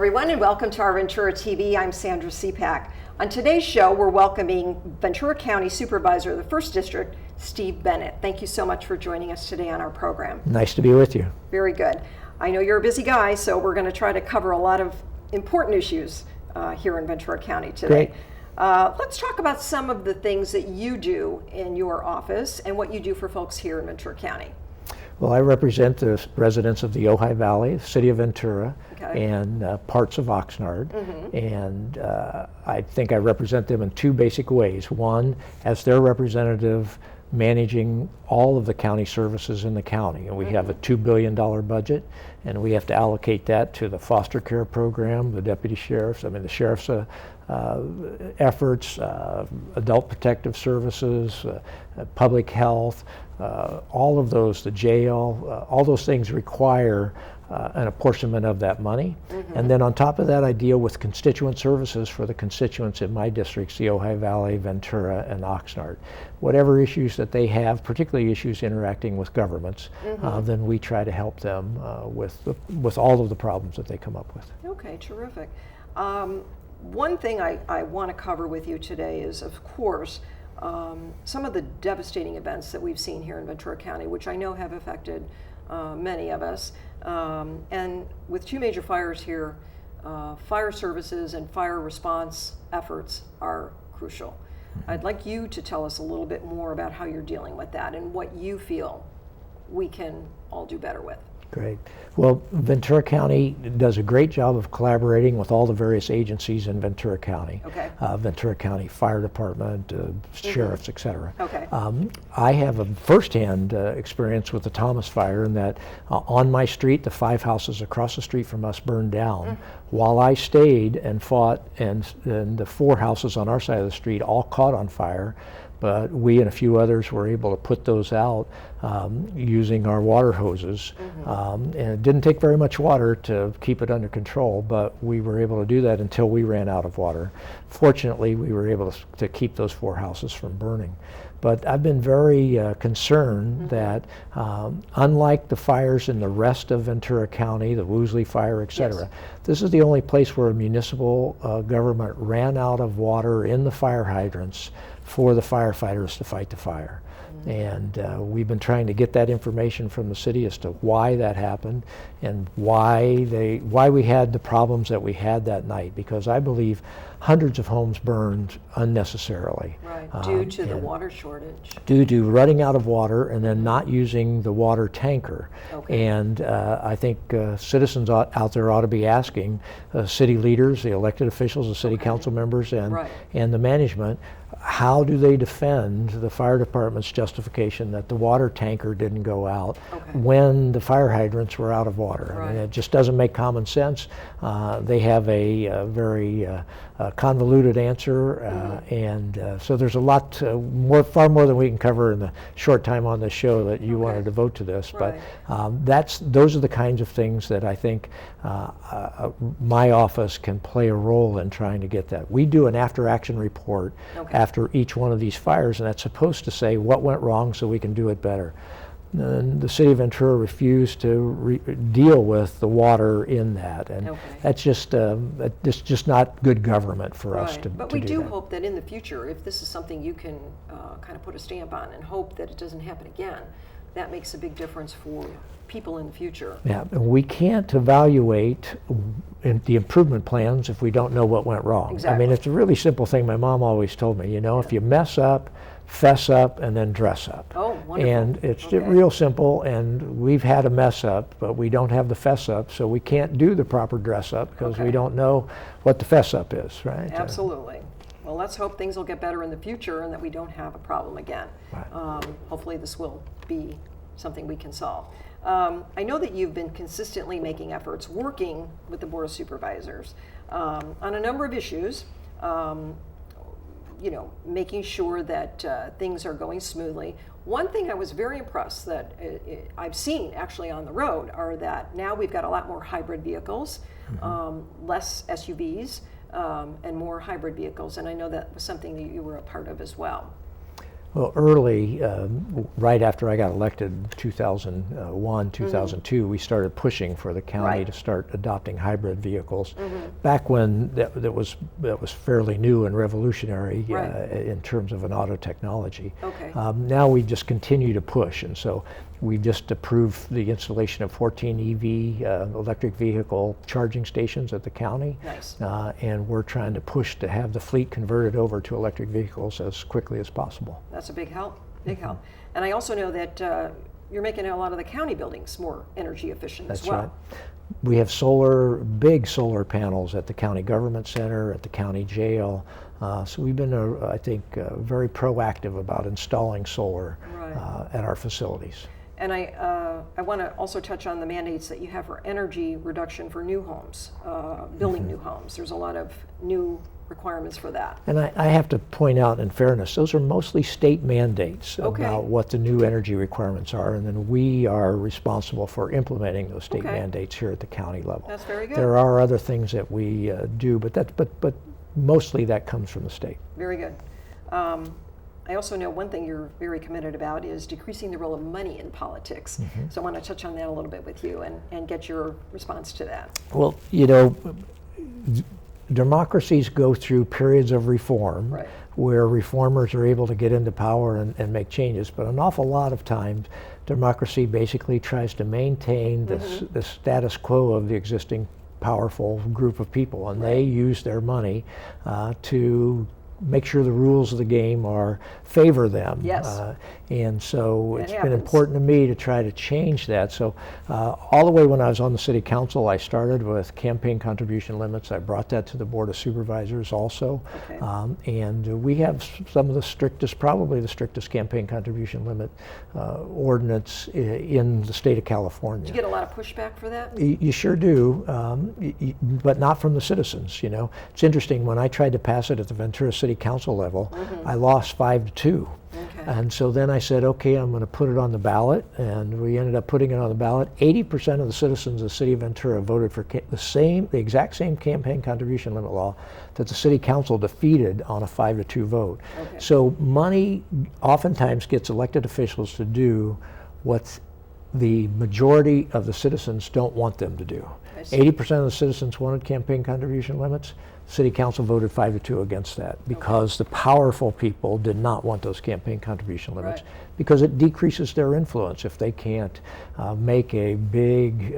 everyone, and welcome to Our Ventura TV. I'm Sandra Siepak. On today's show, we're welcoming Ventura County Supervisor of the 1st District, Steve Bennett. Thank you so much for joining us today on our program. Nice to be with you. Very good. I know you're a busy guy, so we're going to try to cover a lot of important issues here in Ventura County today. Great. Let's talk about some of the things that you do in your office and what you do for folks here in Ventura County. Well, I represent the residents of the Ojai Valley, the city of Ventura, and parts of Oxnard. And I think I represent them in two basic ways. One, as their representative, managing all of the county services in the county. And we have a $2 billion budget, and we have to allocate that to the foster care program, the deputy sheriffs, the sheriff's efforts, adult protective services, public health, all of those, the jail, all those things require an apportionment of that money. And then on top of that, I deal with constituent services for the constituents in my districts, the Ojai Valley, Ventura, and Oxnard. Whatever issues that they have, particularly issues interacting with governments, then we try to help them with all of the problems that they come up with. Okay, terrific. One thing I want to cover with you today is, of course, some of the devastating events that we've seen here in Ventura County, which I know have affected many of us. And with two major fires here, fire services and fire response efforts are crucial. I'd like you to tell us a little bit more about how you're dealing with that and what you feel we can all do better with. Great. Well, Ventura County does a great job of collaborating with all the various agencies in Ventura County. Okay. Ventura County Fire Department, sheriffs, etc. Okay. I have a firsthand experience with the Thomas Fire in that on my street, the 5 houses across the street from us burned down. While I stayed and fought, and the 4 houses on our side of the street all caught on fire. But we and a few others were able to put those out using our water hoses. And it didn't take very much water to keep it under control, but we were able to do that until we ran out of water. Fortunately, we were able to keep those 4 houses from burning. But I've been very concerned that unlike the fires in the rest of Ventura County, the Woolsey Fire, etc., this is the only place where a municipal government ran out of water in the fire hydrants for the firefighters to fight the fire. And we've been trying to get that information from the city as to why that happened and why we had the problems that we had that night, because I believe hundreds of homes burned unnecessarily. Right, due to the water shortage. Due to running out of water and then not using the water tanker. Okay. And I think citizens out there ought to be asking city leaders, the elected officials, the city council members, and the management, how do they defend the fire department's justification that the water tanker didn't go out when the fire hydrants were out of water? I mean, it just doesn't make common sense. They have a very convoluted answer, and so there's a lot far more than we can cover in the short time on this show that you want to devote to this. But those are the kinds of things that I think my office can play a role in trying to get that. We do an after-action report after each one of these fires, and that's supposed to say what went wrong so we can do it better. And the city of Ventura refused to deal with the water in that, and that's just not good government for us to do. But we do hope that in the future, if this is something you can kind of put a stamp on and hope that it doesn't happen again, that makes a big difference for people in the future. Yeah, and we can't evaluate the improvement plans if we don't know what went wrong. Exactly. I mean, it's a really simple thing my mom always told me, if you mess up, fess up, and then dress up. Oh, wonderful. And it's real simple, and we've had a mess up, but we don't have the fess up, so we can't do the proper dress up because we don't know what the fess up is, right? Absolutely. Well, let's hope things will get better in the future and that we don't have a problem again. Right. Hopefully this will be something we can solve. I know that you've been consistently making efforts working with the Board of Supervisors on a number of issues, making sure that things are going smoothly. One thing I was very impressed that I've seen actually on the road are that now we've got a lot more hybrid vehicles, less SUVs, and more hybrid vehicles, and I know that was something that you were a part of as well. Well, early, right after I got elected in 2001, 2002, we started pushing for the county to start adopting hybrid vehicles. Back when that was fairly new and revolutionary in terms of an auto technology. Now we just continue to push, and so we just approved the installation of 14 EV electric vehicle charging stations at the county. And we're trying to push to have the fleet converted over to electric vehicles as quickly as possible. That's a big help, big help. And I also know that you're making a lot of the county buildings more energy efficient as well. That's right. We have big solar panels at the county government center, at the county jail. So we've been, I think, very proactive about installing solar at our facilities. And I want to also touch on the mandates that you have for energy reduction for new homes, building new homes. There's a lot of new requirements for that. And I have to point out, in fairness, those are mostly state mandates about what the new energy requirements are, and then we are responsible for implementing those state mandates here at the county level. That's very good. There are other things that we do, but mostly that comes from the state. Very good. I also know one thing you're very committed about is decreasing the role of money in politics. So I want to touch on that a little bit with you and get your response to that. Well, you know, democracies go through periods of reform where reformers are able to get into power and make changes, but an awful lot of times democracy basically tries to maintain the status quo of the existing powerful group of people, and they use their money to make sure the rules of the game favor them. And so it's been important to me to try to change that. So all the way when I was on the city council, I started with campaign contribution limits. I brought that to the Board of Supervisors also. And we have some of the strictest, probably the strictest campaign contribution limit ordinance in the state of California. Did you get a lot of pushback for that? You sure do, but not from the citizens, you know. It's interesting, when I tried to pass it at the Ventura City Council level, I lost 5-2. And so then I said, okay, I'm going to put it on the ballot, and we ended up putting it on the ballot. 80% of the citizens of the city of Ventura voted for the exact same campaign contribution limit law that the city council defeated on a 5-2 vote. So money oftentimes gets elected officials to do what the majority of the citizens don't want them to do. 80% of the citizens wanted campaign contribution limits. City council voted 5-2 against that because the powerful people did not want those campaign contribution limits because it decreases their influence if they can't make a big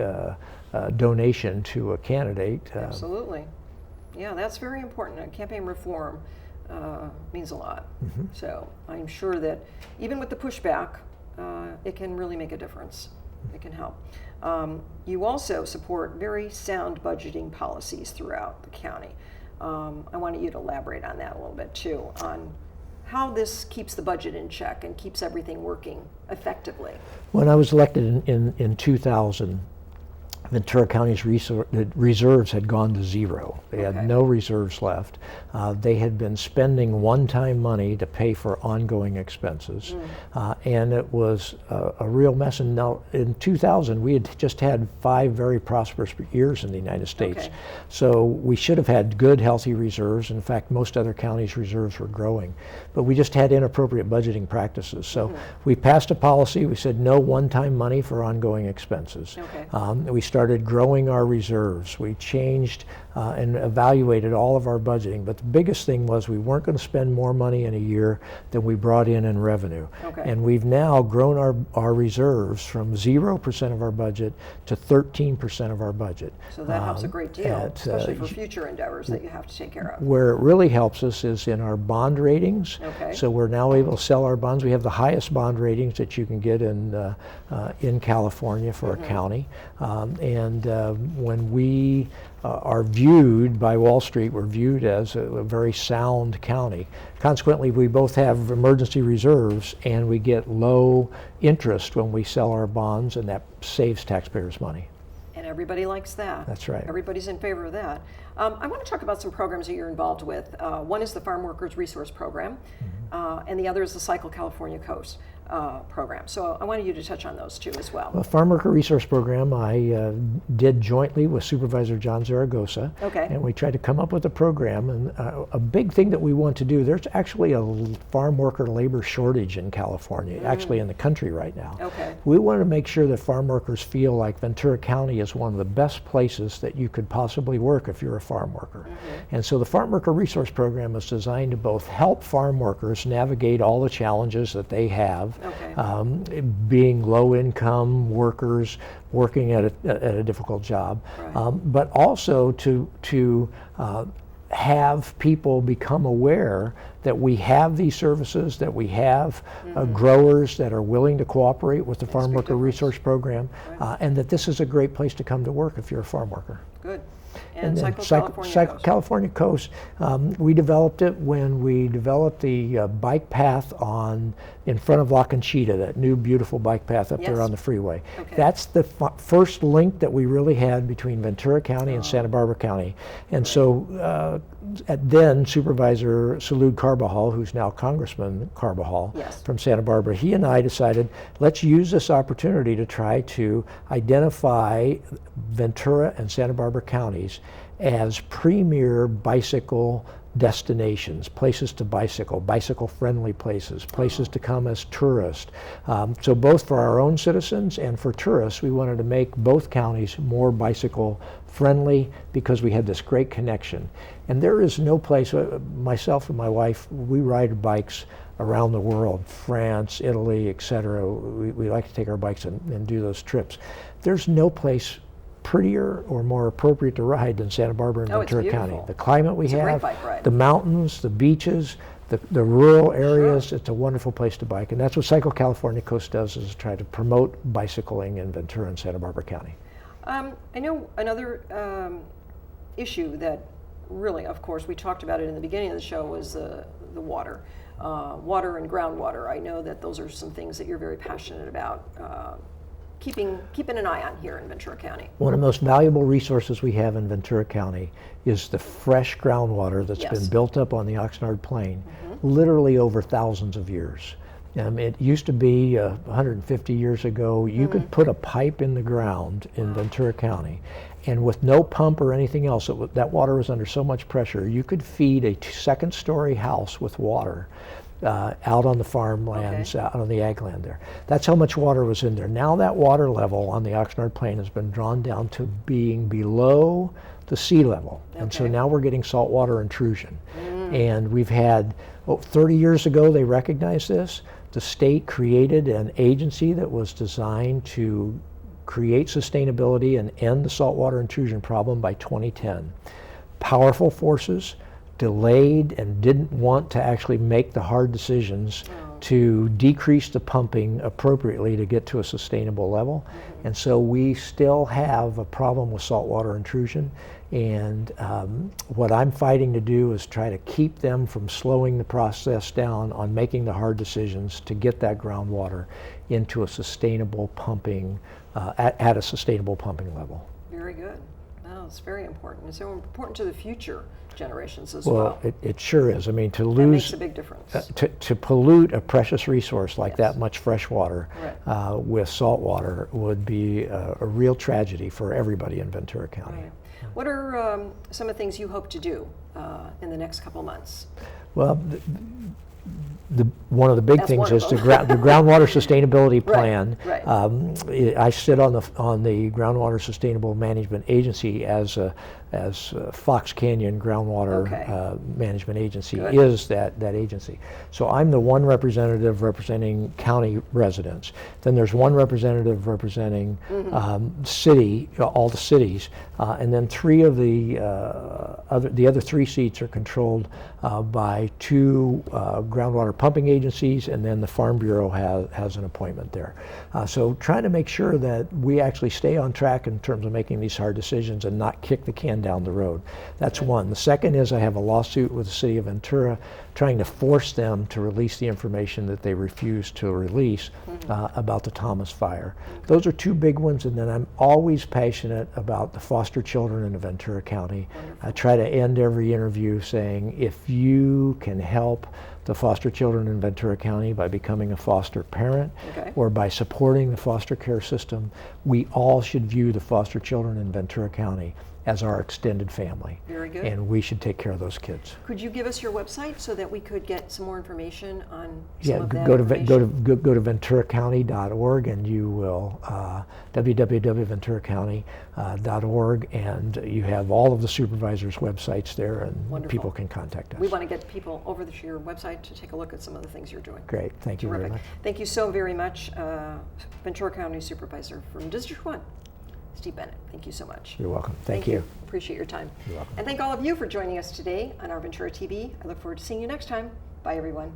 donation to a candidate. Absolutely. Yeah, that's very important. Campaign reform means a lot. So I'm sure that even with the pushback, it can really make a difference. It can help. You also support very sound budgeting policies throughout the county. I wanted you to elaborate on that a little bit too, on how this keeps the budget in check and keeps everything working effectively. When I was elected in 2000, Ventura County's reserves had gone to zero. They had no reserves left. They had been spending one-time money to pay for ongoing expenses, and it was a real mess. And now in 2000, we had just had 5 very prosperous years in the United States. So we should have had good, healthy reserves. In fact, most other counties' reserves were growing. But we just had inappropriate budgeting practices. So we passed a policy. We said no one-time money for ongoing expenses. We started growing our reserves. We changed and evaluated all of our budgeting, but the biggest thing was we weren't going to spend more money in a year than we brought in revenue. And we've now grown our reserves from 0% of our budget to 13% of our budget. So that helps a great deal, especially for future endeavors that you have to take care of. Where it really helps us is in our bond ratings. So we're now able to sell our bonds. We have the highest bond ratings that you can get in California for a county. And when we are viewed by Wall Street, we're viewed as a very sound county. Consequently, we both have emergency reserves and we get low interest when we sell our bonds, and that saves taxpayers money. And everybody likes that. That's right. Everybody's in favor of that. I want to talk about some programs that you're involved with. One is the Farmworker Resource Program, and the other is the Cycle California Coast. program. So I wanted you to touch on those two as well. The Farmworker Resource Program I did jointly with Supervisor John Zaragoza. Okay. And we tried to come up with a program. And a big thing that we want to do, there's actually a farm worker labor shortage in California, actually in the country right now. Okay. We want to make sure that farm workers feel like Ventura County is one of the best places that you could possibly work if you're a farm worker. And so the Farmworker Resource Program is designed to both help farm workers navigate all the challenges that they have, being low-income workers, working at a difficult job, but also to have people become aware that we have these services, that we have growers that are willing to cooperate with the Farmworker Resource Program, and that this is a great place to come to work if you're a farm worker. Good. And then Cycle California Coast, we developed it when we developed the bike path in front of La Conchita, that new beautiful bike path up there on the freeway. Okay. That's the first link that we really had between Ventura County and Santa Barbara County. And so then Supervisor Salud Carbajal, who's now Congressman Carbajal from Santa Barbara, he and I decided, let's use this opportunity to try to identify Ventura and Santa Barbara counties as premier bicycle destinations, places to bicycle-friendly places, places to come as tourists. So both for our own citizens and for tourists, we wanted to make both counties more bicycle-friendly because we had this great connection. And there is no place, myself and my wife, we ride bikes around the world, France, Italy, etc. We like to take our bikes and do those trips. There's no place prettier or more appropriate to ride than Santa Barbara and Ventura County. The climate we have, the mountains, the beaches, the rural areas, it's a wonderful place to bike. And that's what Cycle California Coast does, is try to promote bicycling in Ventura and Santa Barbara County. I know another issue that really, of course, we talked about it in the beginning of the show, was the water. Water and groundwater. I know that those are some things that you're very passionate about. Keeping an eye on here in Ventura County. One of the most valuable resources we have in Ventura County is the fresh groundwater that's been built up on the Oxnard Plain, literally over thousands of years. It used to be 150 years ago, you could put a pipe in the ground in Ventura County, and with no pump or anything else, that water was under so much pressure, you could feed a second-story house with water. Out on the farmlands, out on the ag land there. That's how much water was in there. Now that water level on the Oxnard Plain has been drawn down to being below the sea level. And so now we're getting saltwater intrusion. And we've had, 30 years ago they recognized this. The state created an agency that was designed to create sustainability and end the saltwater intrusion problem by 2010. Powerful forces delayed and didn't want to actually make the hard decisions to decrease the pumping appropriately to get to a sustainable level. And so we still have a problem with saltwater intrusion. And what I'm fighting to do is try to keep them from slowing the process down on making the hard decisions to get that groundwater into a sustainable pumping, at a sustainable pumping level. Very good. No, it's very important. It's so important to the future generations as well. Well, it sure is. I mean, to lose, that makes a big difference. To pollute a precious resource like that much fresh water with salt water would be a real tragedy for everybody in Ventura County. Right. What are some of the things you hope to do in the next couple months? Well, one of the big things is the groundwater sustainability plan. I sit on the Groundwater Sustainable Management Agency as Fox Canyon Groundwater Management Agency is that agency. So I'm the one representative representing county residents. Then there's one representative representing all the cities, and then three of the other three seats are controlled by two groundwater pumping agencies, and then the Farm Bureau has an appointment there. So trying to make sure that we actually stay on track in terms of making these hard decisions and not kick the can 10 down the road. That's one. The second is I have a lawsuit with the city of Ventura trying to force them to release the information that they refused to release about the Thomas fire. Those are two big ones, and then I'm always passionate about the foster children in Ventura County. I try to end every interview saying, if you can help the foster children in Ventura County by becoming a foster parent or by supporting the foster care system, we all should view the foster children in Ventura County as our extended family. Very good. And we should take care of those kids. Could you give us your website so that we could get some more information on Yeah, some of that go to information? go to venturacounty.org, and you will www.venturacounty.org, and you have all of the supervisors' websites there, and Wonderful. people can contact us. We want to get people over to your website to take a look at some of the things you're doing. Great, thank you very Terrific. much. Thank you so very much, Ventura County Supervisor from District 1, Steve Bennett. Thank you so much. You're welcome. Thank you. Appreciate your time. You're welcome. And thank all of you for joining us today on Our Ventura TV. I look forward to seeing you next time. Bye, everyone.